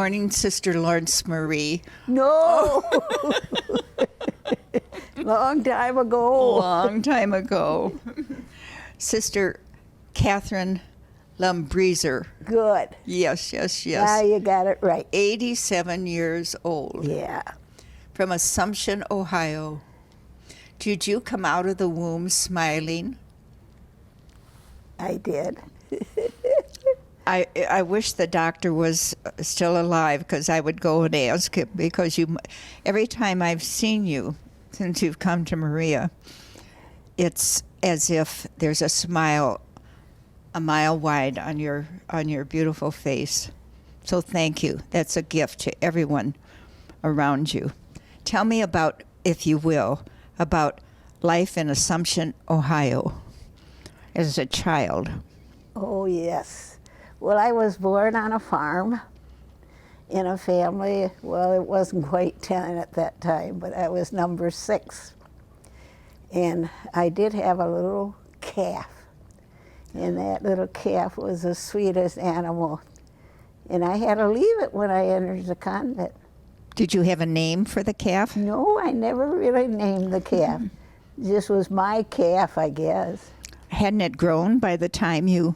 morning, Sister Lawrence Marie. No. Long time ago. Long time ago. Sister Kathryn Lumbrezer. Good. Yes. Now you got it right. 87 years old. Yeah. From Assumption, Ohio. Did you come out of the womb smiling? I did. I wish the doctor was still alive, because I would go and ask him, because every time I've seen you since you've come to Maria, it's as if there's a smile a mile wide on your beautiful face. So thank you. That's a gift to everyone around you. Tell me about, if you will, about life in Assumption, Ohio as a child. Oh, yes. Well, I was born on a farm in a family. Well, it wasn't quite 10 at that time, but I was number 6. And I did have a little calf. And that little calf was the sweetest animal. And I had to leave it when I entered the convent. Did you have a name for the calf? No, I never really named the calf. This was my calf, I guess. Hadn't it grown by the time you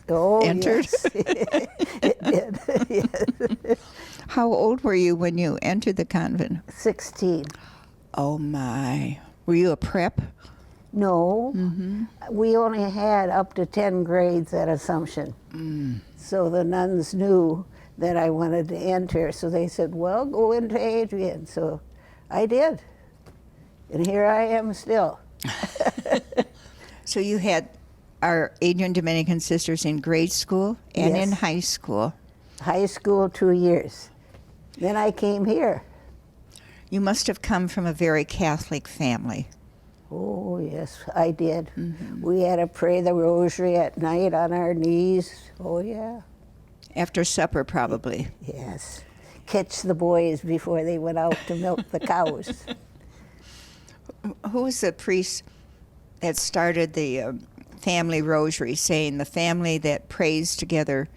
entered? Yes. It did. Yes. How old were you when you entered the convent? 16. Oh my. Were you a prep? No. We only had up to 10 grades at Assumption. So the nuns knew that I wanted to enter. So they said, well, go into Adrian. So I did. And here I am still. So you had our Adrian Dominican Sisters in grade school and in Yes. high school. High school, 2 years. Then I came here. You must have come from a very Catholic family. Oh, yes, I did. We had to pray the rosary at night on our knees. Oh, yeah. After supper, probably. Yes. Catch the boys before they went out to milk the cows. Who was the priest that started the family rosary, saying the family that prays together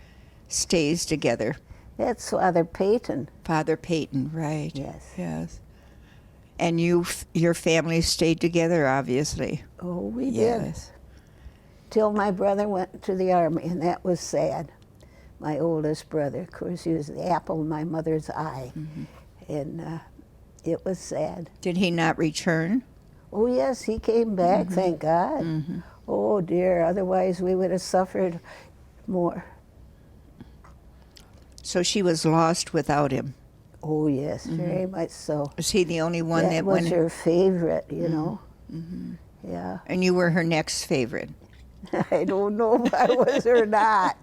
stays together? That's Father Peyton. Father Peyton, right. Yes. And your family stayed together, obviously. Oh, we did. Yes. Till my brother went to the army, and that was sad. My oldest brother, of course, he was the apple in my mother's eye. And it was sad. Did he not return? Oh, yes, he came back, thank God. Oh, dear, otherwise we would have suffered more. So she was lost without him. Oh, yes, very much so. Was he the only one that was went? her favorite, you know. Yeah. And you were her next favorite. I don't know if I was or not.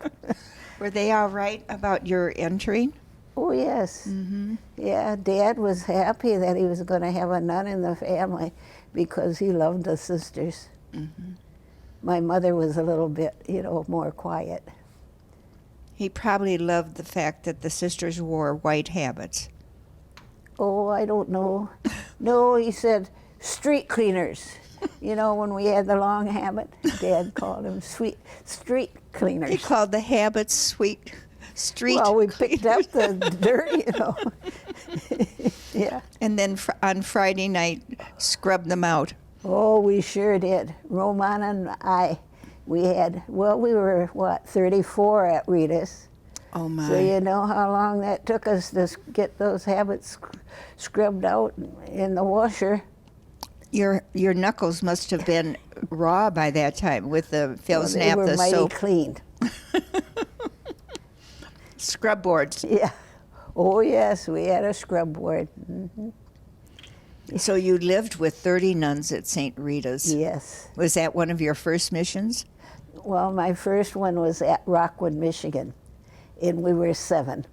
Were they all right about your entering? Oh, yes. Yeah, Dad was happy that he was going to have a nun in the family because he loved the sisters. My mother was a little bit, more quiet. He probably loved the fact that the sisters wore white habits. Oh, I don't know. No, he said street cleaners. When we had the long habit, Dad called them street cleaners. He called the habits street Well, we picked up the dirt, Yeah. And then on Friday night, scrubbed them out. Oh, we sure did. Roman and I, we were, 34 at Rita's. Oh, my. So you know how long that took us to get those habits scrubbed out in the washer. Your knuckles must have been raw by that time with the Felsnap, They were the mighty soap. clean. Scrub boards. Yeah. Oh, yes, we had a scrub board. So you lived with 30 nuns at St. Rita's. Yes. Was that one of your first missions? Well, my first one was at Rockwood, Michigan, and we were 7.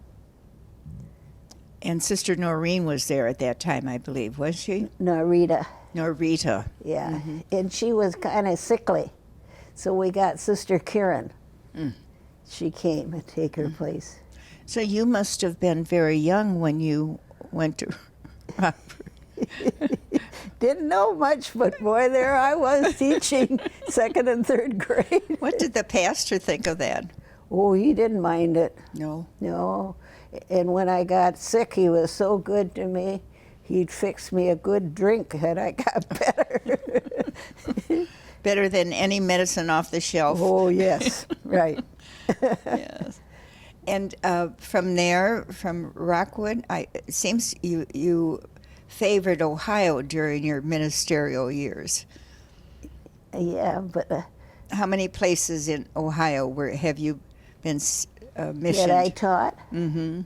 And Sister Noreen was there at that time, I believe, was she? Norita. Norita. Yeah, and she was kind of sickly, so we got Sister Karen. She came to take her place. So you must have been very young when you went to Didn't know much, but boy, there I was teaching 2nd and 3rd grade. What did the pastor think of that? Oh, he didn't mind it. No. No, And when I got sick, he was so good to me. He'd fix me a good drink and I got better. Better than any medicine off the shelf. Oh, yes, right. Yes. And from there, from Rockwood, it seems you favored Ohio during your ministerial years. Yeah, but... How many places in Ohio have you been missioned? That I taught? Mm-hmm.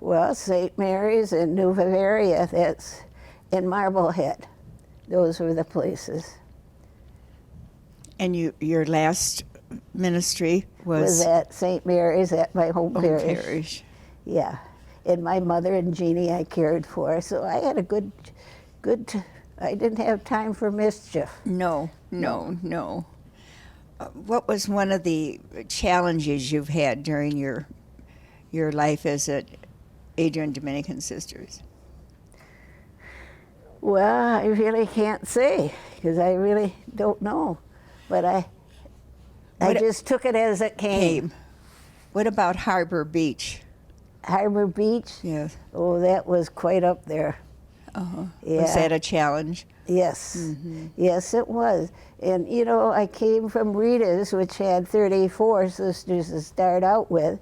Well, St. Mary's in New Bavaria, that's in Marblehead. Those were the places. And your last ministry Was at St. Mary's at my home parish. Yeah. And my mother and Jeannie I cared for, so I had a good, I didn't have time for mischief. No. What was one of the challenges you've had during your life as at Adrian Dominican Sisters? Well, I really can't say, because I really don't know. But I just took it as it came. What about Harbor Beach? Harbor Beach? Yes. Oh, that was quite up there. Uh-huh. Yeah. Was that a challenge? Yes. Mm-hmm. Yes, it was. And, you know, I came from Rita's, which had 34 sisters to start out with.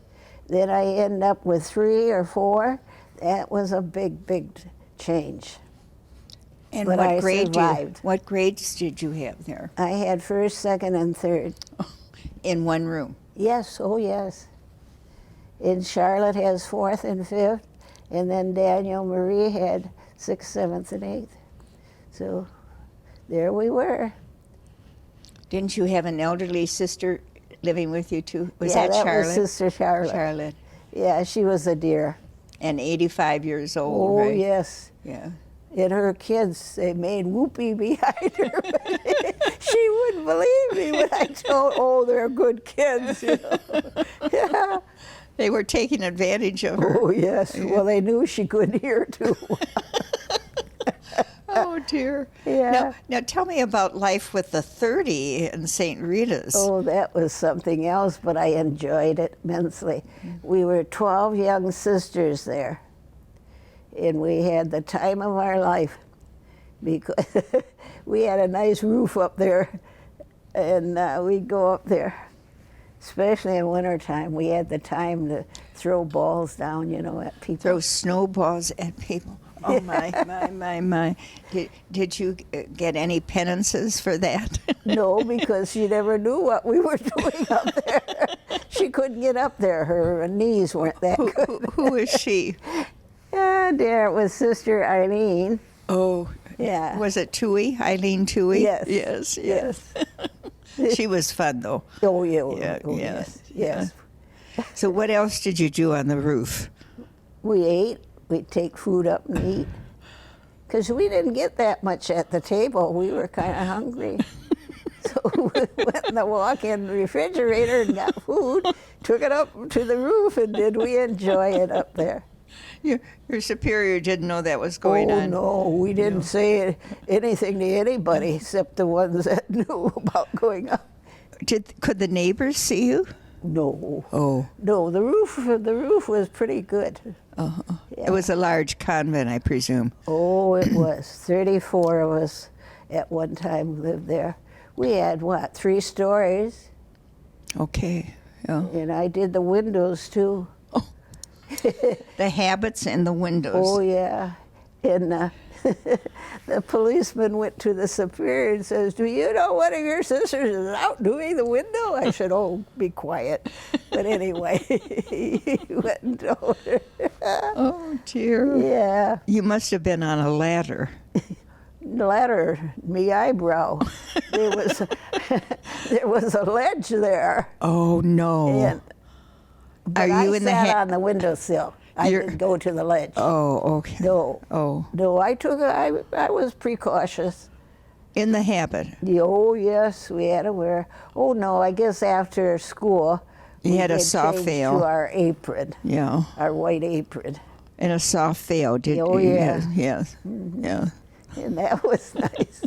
Then I ended up with 3 or 4. That was a big, big change. And but I survived. What grades did you have there? I had 1st, 2nd, and 3rd. In one room? Yes, oh yes. And Charlotte has 4th and 5th, and then Daniel Marie had 6th, 7th, and 8th. So there we were. Didn't you have an elderly sister living with you too? Was that Charlotte? Was Sister Charlotte. Charlotte. Yeah, she was a dear. And 85 years old, Oh, right? yes. Yeah. And her kids, they made whoopee behind her. She wouldn't believe me when I told, they're good kids, you know. Yeah. They were taking advantage of her. Oh, yes. Yeah. Well, they knew she couldn't hear, too. Oh, dear. Yeah. Now, tell me about life with the 30 in St. Rita's. Oh, that was something else, but I enjoyed it immensely. We were 12 young sisters there, and we had the time of our life because we had a nice roof up there, and we'd go up there, especially in wintertime. We had the time to throw balls down, you know, at people. Throw snowballs at people. Oh, my. Did you get any penances for that? No, because she never knew what we were doing up there. She couldn't get up there. Her knees weren't that good. Who is she? Yeah, dear, it was Sister Eileen. Oh, yeah. Was it Toohey? Eileen Toohey? Yes. Yes. She was fun, though. Oh, yeah. Yes. Yes. So what else did you do on the roof? We ate. We'd take food up and eat. Because we didn't get that much at the table. We were kind of hungry. So we went in the walk-in refrigerator and got food, took it up to the roof, and did we enjoy it up there. Your superior didn't know that was going on. Oh, no, we didn't say anything to anybody except the ones that knew about going up. Could the neighbors see you? No. Oh. No, the roof was pretty good. Uh-huh. Yeah. It was a large convent, I presume. Oh, it was. 34 of us at one time lived there. We had, 3 stories? Okay. Yeah. And I did the windows, too. Oh. The habits and the windows. Oh, yeah. And the policeman went to the superior and says, "Do you know one of your sisters is out doing the window?" I said, "Oh, be quiet." But anyway, he went and told her. Oh, dear. Yeah. You must have been on a ladder. Ladder, me eyebrow. There was a ledge there. Oh, no. But Are you I in the sat on the windowsill. I You're- didn't go to the ledge. Oh, okay. No. Oh, No, I was precautious. in the habit. Oh, yes, we had to wear. Oh, no, I guess after school, You we had a did soft change veil. to our apron, Yeah. our white apron. And a soft veil. Oh, yeah. Yes. Yeah. And that was nice.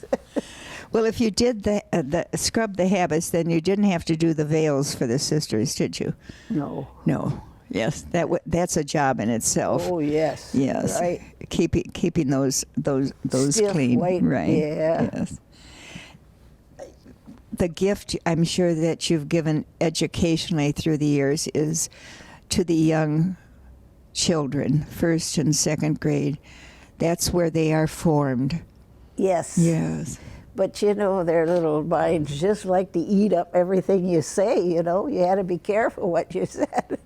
Well, if you did the scrub the habits, then you didn't have to do the veils for the sisters, did you? No. No. Yes, that's a job in itself. Oh, yes. Yes, Right. keeping those Stiff clean, white, right? yeah. Yes. The gift I'm sure that you've given educationally through the years is to the young children, first and second grade. That's where they are formed. Yes. Yes. But you know, their little minds just like to eat up everything you say, you know. You had to be careful what you said.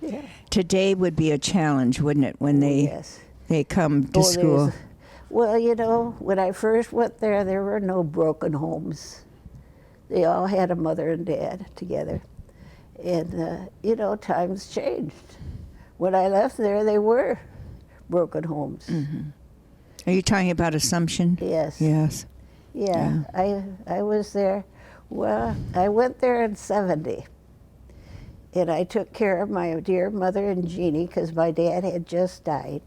Yeah. Today would be a challenge, wouldn't it, when Yes. they come to Oh, school? Well, you know, when I first went there were no broken homes. They all had a mother and dad together. And, you know, times changed. When I left there, they were broken homes. Mm-hmm. Are you talking about Assumption? Yes. Yes. Yeah, I was there. Well, I went there in 70. And I took care of my dear mother and Jeannie because my dad had just died.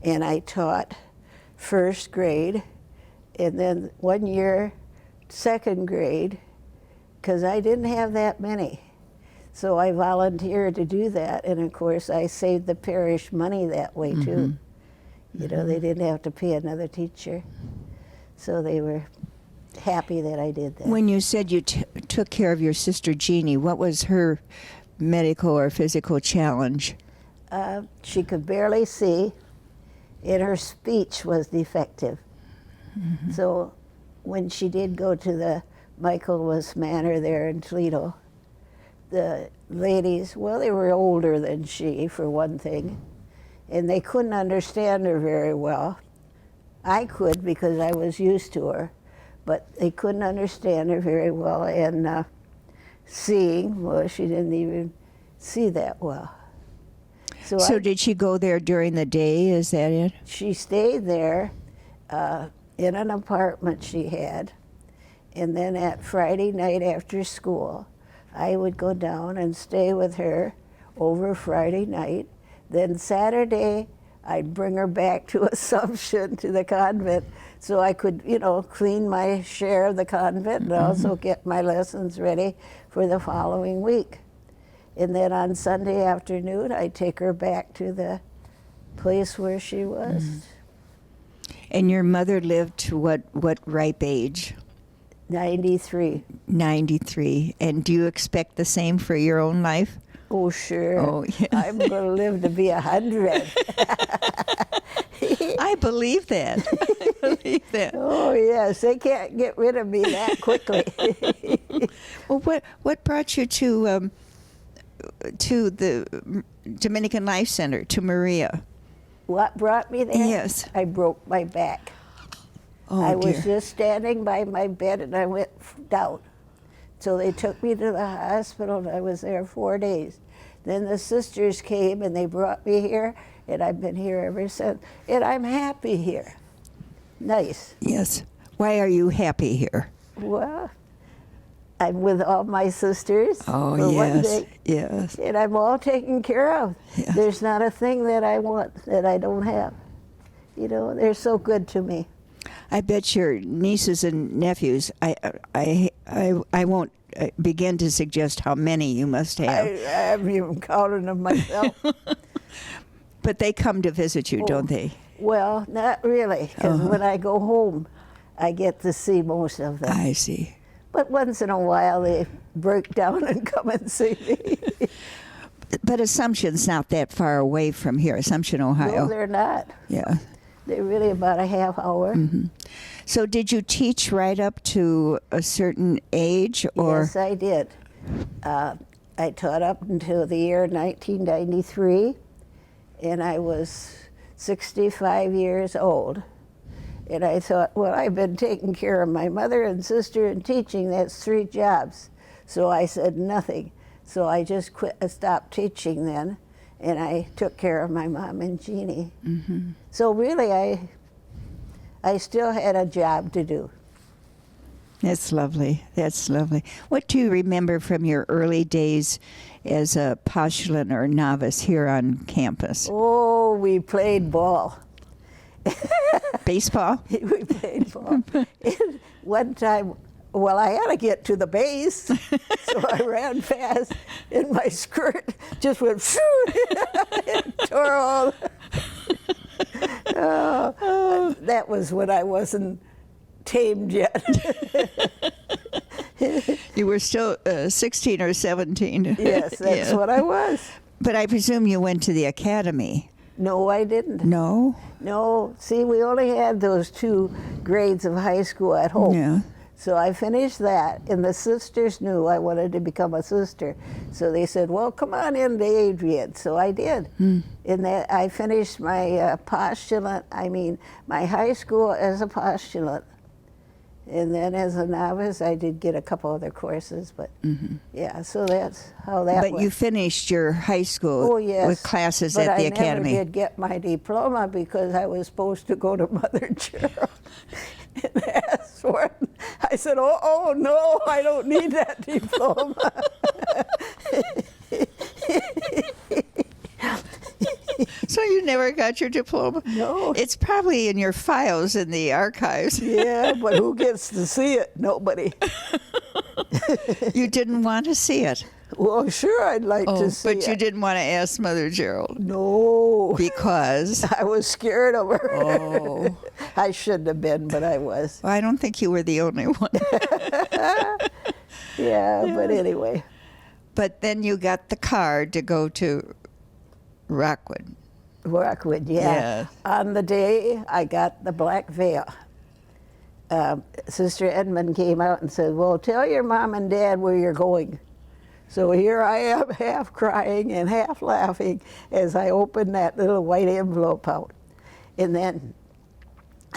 And I taught first grade, and then 1 year second grade, because I didn't have that many. So I volunteered to do that, and of course I saved the parish money that way too. You know, they didn't have to pay another teacher. So they were happy that I did that. When you said you took care of your sister Jeannie, what was her medical or physical challenge? She could barely see, and her speech was defective. So when she did go to the Michaelmas Manor there in Toledo, the ladies, well, they were older than she, for one thing, and they couldn't understand her very well. I could because I was used to her, but they couldn't understand her very well. And seeing, well, she didn't even see that well. So did she go there during the day? Is that it? She stayed there in an apartment she had, and then at Friday night after school, I would go down and stay with her over Friday night. Then Saturday, I'd bring her back to Assumption, to the convent, so I could, you know, clean my share of the convent and also get my lessons ready for the following week. And then on Sunday afternoon, I'd take her back to the place where she was. And your mother lived to what ripe age? 93. 93. And do you expect the same for your own life? Oh, sure. Oh, yes. I'm going to live to be 100. I believe that. I believe that. Oh, yes. They can't get rid of me that quickly. Well, what brought you to the Dominican Life Center, to Maria? What brought me there? Yes. I broke my back. Oh, I was dear. just standing by my bed and I went down. So they took me to the hospital and I was there 4 days. Then the sisters came and they brought me here, and I've been here ever since. And I'm happy here. Nice. Yes. Why are you happy here? Well, I'm with all my sisters Oh, for one yes. day, Yes. and I'm all taken care of. Yes. There's not a thing that I want that I don't have. You know, they're so good to me. I bet your nieces and nephews, I won't begin to suggest how many you must have. I haven't even counted them myself. But they come to visit you, don't they? Well, not really, because when I go home, I get to see most of them. I see. But once in a while, they break down and come and see me. But Assumption's not that far away from here, Assumption, Ohio. No, they're not. Yeah. They're really about a half hour. So did you teach right up to a certain age, or? Yes, I did. I taught up until the year 1993, and I was 65 years old. And I thought, well, I've been taking care of my mother and sister and teaching. That's 3 jobs. So I said nothing. So I just stopped teaching then, and I took care of my mom and Jeannie. So really, I still had a job to do. That's lovely. That's lovely. What do you remember from your early days as a postulant or novice here on campus? Oh, we played ball. Baseball? We played ball. One time, Well, I had to get to the base, so I ran fast, and my skirt just went and tore all. That was when I wasn't tamed yet. You were still 16 or 17. Yes, that's what I was. But I presume you went to the academy. No, I didn't. No? No, see, we only had those 2 grades of high school at home. Yeah. So I finished that, and the sisters knew I wanted to become a sister. So they said, well, come on in to Adrian. So I did. And that I finished my postulant, my high school as a postulant. And then as a novice, I did get a couple other courses, but yeah, so that's how that went. But you finished your high school with classes at the academy. But I never did get my diploma because I was supposed to go to Mother Gerald and ask for it. I said, oh no, I don't need that diploma. So you never got your diploma? No. It's probably in your files in the archives. Yeah, but who gets to see it? Nobody. You didn't want to see it. Well, sure, I'd like to see it. But you didn't want to ask Mother Gerald. No. Because? I was scared of her. Oh. I shouldn't have been, but I was. Well, I don't think you were the only one. Yeah, but anyway. But then you got the card to go to Rockwood. Rockwood, yeah. Yeah. On the day I got the black veil, Sister Edmund came out and said, well, tell your mom and dad where you're going. So here I am, half crying and half laughing as I opened that little white envelope out. And then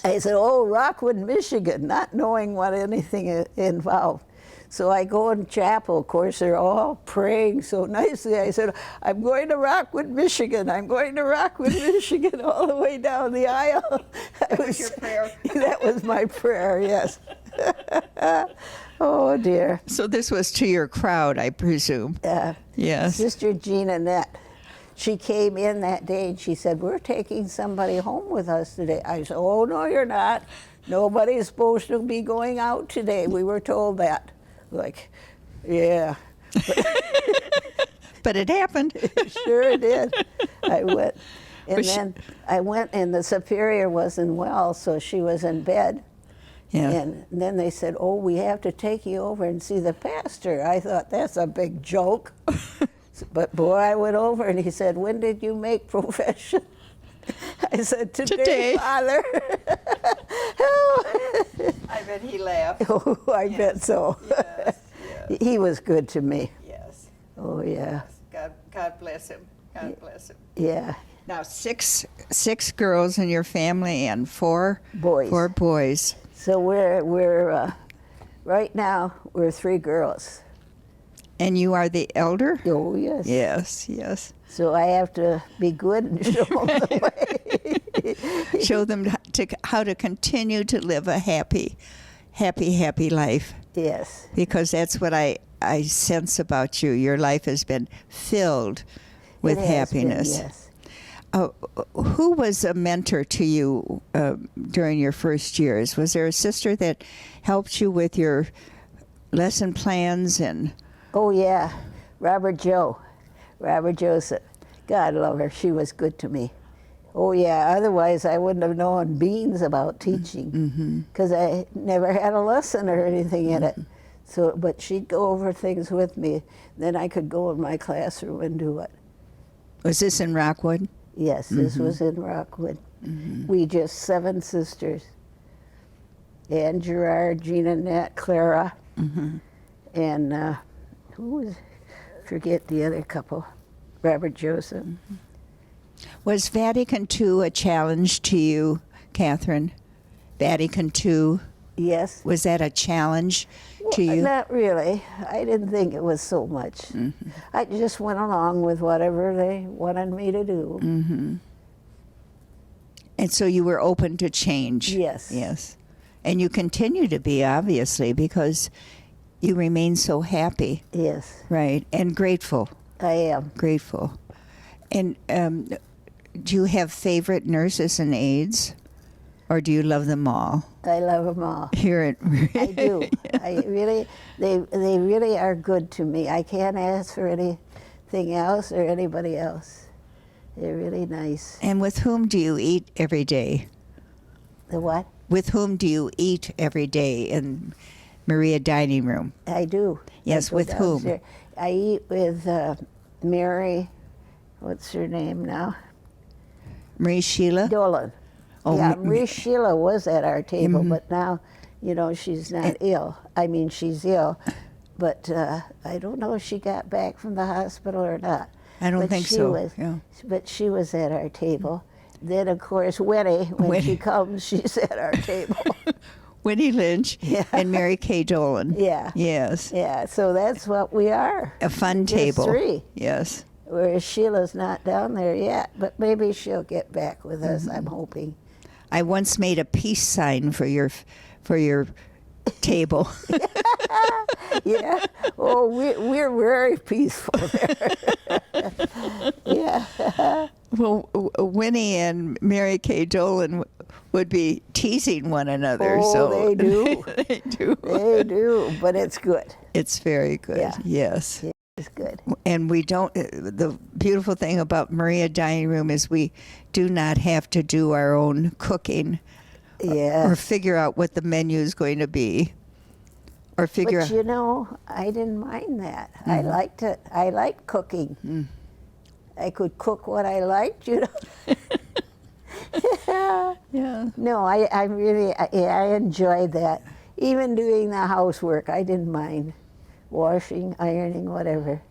I said, oh, Rockwood, Michigan, not knowing what anything involved. So I go in chapel. Of course, they're all praying so nicely. I said, I'm going to Rockwood, Michigan. I'm going to Rockwood, Michigan, all the way down the aisle. That was your prayer? That was my prayer, yes. Oh, dear. So this was to your crowd, I presume. Yes. Sister Jeannie, she came in that day and she said, we're taking somebody home with us today. I said, oh, no, you're not. Nobody's supposed to be going out today. We were told that. Like, yeah. But it happened. Sure it did. I went. And then I went, and the superior wasn't well, so she was in bed. Yeah. And then they said, oh, we have to take you over and see the pastor. I thought, that's a big joke. But boy, I went over, and he said, when did you make profession? I said, today. Father. I bet he laughed. Oh, I bet so. Yes, yes. He was good to me. Yes. Oh, yeah. God bless him. God bless him. Yeah. Now, six girls in your family and four boys. 4 boys. So we're right now we're 3 girls. And you are the elder? Oh, yes. Yes, yes. So I have to be good and show them the way. Show them how to continue to live a happy life. Yes. Because that's what I sense about you. Your life has been filled with happiness. Been, yes. Who was a mentor to you during your first years? Was there a sister that helped you with your lesson plans and? Oh yeah, Robert Joseph. God love her. She was good to me. Oh yeah. Otherwise, I wouldn't have known beans about teaching because I never had a lesson or anything in it. So, but she'd go over things with me. Then I could go in my classroom and do it. Was this in Rockwood? Yes, this was in Rockwood. We just 7 sisters. Ann Gerard, Jeannie, Clara, and who was, forget the other couple, Robert Joseph. Was Vatican II a challenge to you, Kathryn? Vatican II? Yes. Was that a challenge to you? Not really. I didn't think it was so much. I just went along with whatever they wanted me to do. And so you were open to change? Yes. Yes. And you continue to be, obviously, because you remain so happy. Yes. Right. And grateful. I am. Grateful. And do you have favorite nurses and aides? Or do you love them all? I love them all. here at Maria. I do. I really, they really are good to me. I can't ask for anything else or anybody else. They're really nice. And with whom do you eat every day? The what? With whom do you eat every day in Maria dining room? I do. Yes, I go with whom? downstairs. I eat with Mary, what's her name now? Marie Sheila? Dolan. Oh, Yeah, Marie Sheila was at our table, Mm-hmm. but now, you know, she's not ill. I mean, she's ill, but I don't know if she got back from the hospital or not. I don't But think she so. was- Yeah. But she was at our table. Then, of course, Winnie, when she Winnie. comes, she's at our table. Winnie Lynch Yeah. and Mary Kay Dolan. Yeah. Yes. Yeah, so that's what we are. A fun Just table. three. Yes. Whereas Sheila's not down there yet, but maybe she'll get back with us, Mm-hmm. I'm hoping. I once made a peace sign for your table. Yeah. Oh, we're very peaceful there. Yeah. Well, Winnie and Mary Kay Dolan would be teasing one another. Oh, so they do. they do. They do, but it's good. It's very good. Yeah. Yes. It's good. And we don't, the beautiful thing about Maria Dining Room is we do not have to do our own cooking or Yeah. figure out what the menu is going to be or figure But out. you know, I didn't mind that. I Mm-hmm. liked it. I liked cooking. Mm. I could cook what I liked, you know. Yeah. No, I really, I enjoyed that. Even doing the housework, I didn't mind. Washing, ironing, whatever.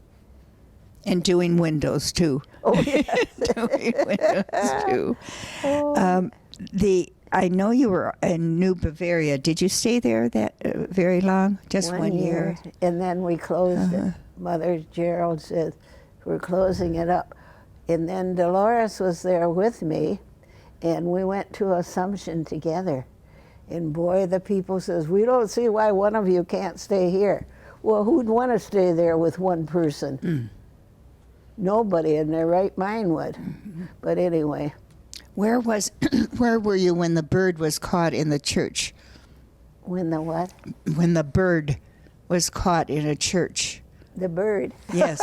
And doing windows too. Oh, yes. Doing windows too. Oh. I know you were in New Bavaria. Did you stay there that very long? Just one year? And then we closed it. Mother Gerald said, we're closing it up. And then Dolores was there with me, and we went to Assumption together. And boy, the people says, we don't see why one of you can't stay here. Well, who'd want to stay there with one person? Mm. Nobody in their right mind would. Mm-hmm. But anyway, Where were you when the bird was caught in the church? when the what? When the bird was caught in a church. The bird. Yes.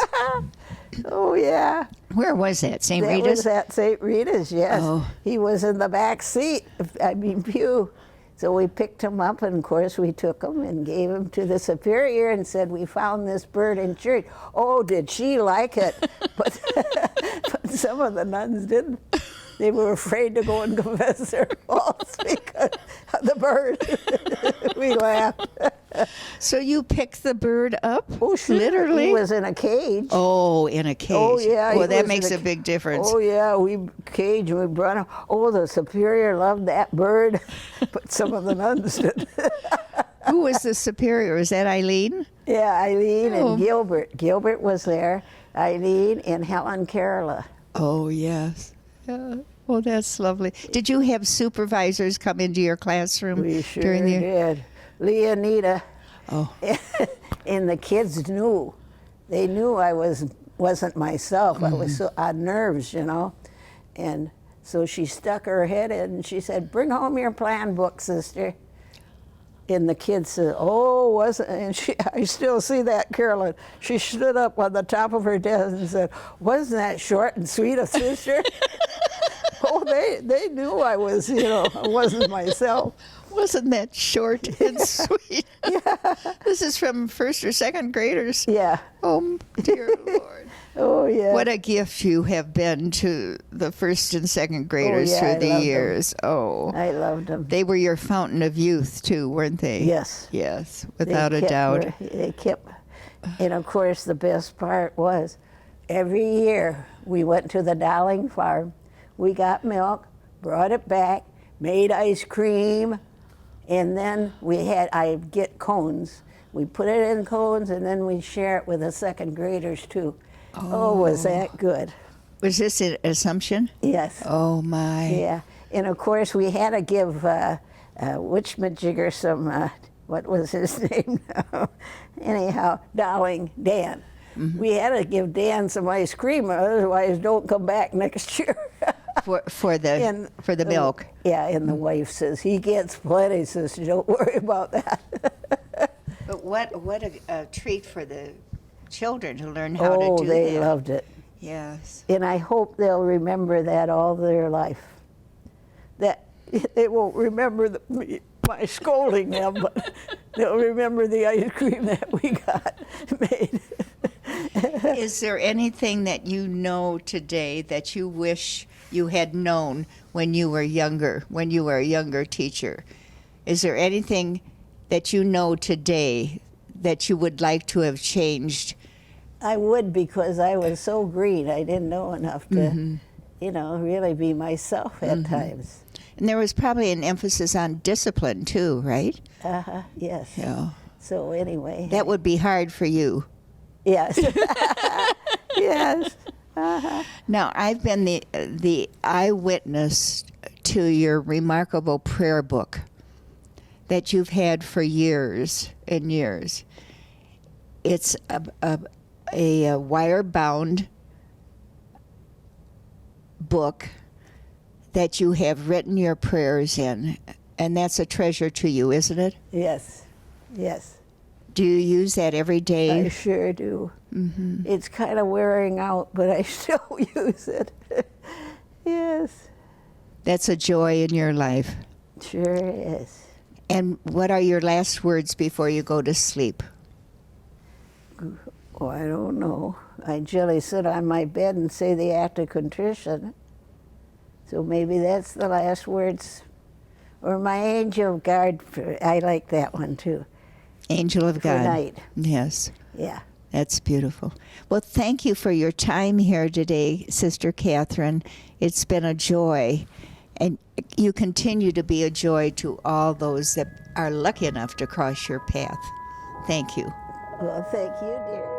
Oh, yeah. Where was that? St. That Rita's? was at St. Rita's, yes. Oh. He was in the back seat, pew. So we picked him up, and of course we took him and gave him to the superior and said, we found this bird in church. Oh, did she like it? But, but some of the nuns didn't. They were afraid to go and confess their faults because of the bird. We laughed. So you picked the bird up? Oh, sure. Literally? He was in a cage. Oh, in a cage. Oh, yeah. he Well, that was makes in a big difference. Oh, yeah. We caged and we brought him. Oh, the superior loved that bird, but some of the nuns did. Who was the superior? Was that Eileen? Yeah, Eileen Oh. and Gilbert. Gilbert was there. Eileen and Helen Carola. Oh, yes. Yeah. Oh, that's lovely. Did you have supervisors come into your classroom We sure during the did. Leonida. Oh. And the kids knew. They knew I wasn't myself. I was so on nerves, you know. And so she stuck her head in and she said, bring home your plan book, sister. And the kids said, oh, wasn't, and I still see that, Carolyn. She stood up on the top of her desk and said, wasn't that short and sweet a sister? Oh, they knew I was, you know, I wasn't myself. Wasn't that short and sweet? Yeah. This is from first or second graders. Yeah. Oh, dear Lord. Oh, yeah. What a gift you have been to the first and second graders yeah, I through loved the 'em. years. Oh. I loved them. They were your fountain of youth, too, weren't they? Yes. Yes, They without a kept doubt. They kept, and of course the best part was, every year we went to the Dowling farm, we got milk, brought it back, made ice cream, and then I'd get cones. We put it in cones and then we'd share it with the second graders too. Oh, was that good. Was this an Assumption? Yes. Oh, my. Yeah, and of course we had to give Witchmajigger some, what was his name now? Anyhow, Dowling, Dan. We had to give Dan some ice cream, otherwise don't come back next year. for the milk. Yeah, and the wife says, he gets plenty, says, don't worry about that. But what a treat for the children to learn how to do that. Oh, they loved it. Yes. And I hope they'll remember that all their life. That they won't remember my scolding them, but they'll remember the ice cream that we got made. Is there anything that you know today that you wish you had known when you were younger, when you were a younger teacher? Is there anything that you know today that you would like to have changed? I would, because I was so green. I didn't know enough to, really be myself at times. And there was probably an emphasis on discipline too, right? Yes. Yeah. So anyway. That would be hard for you. Yes. Yes. Now, I've been the eyewitness to your remarkable prayer book that you've had for years and years. It's a wire-bound book that you have written your prayers in, and that's a treasure to you, isn't it? Yes. Yes. Do you use that every day? I sure do. Mm-hmm. It's kind of wearing out, but I still use it. Yes. That's a joy in your life. Sure is. And what are your last words before you go to sleep? Oh, I don't know. I generally sit on my bed and say the act of contrition. So maybe that's the last words. Or my angel of guard, I like that one too. Angel of God. For night. Yes. Yeah. That's beautiful. Well, thank you for your time here today, Sister Kathryn. It's been a joy. And you continue to be a joy to all those that are lucky enough to cross your path. Thank you. Well, thank you, dear.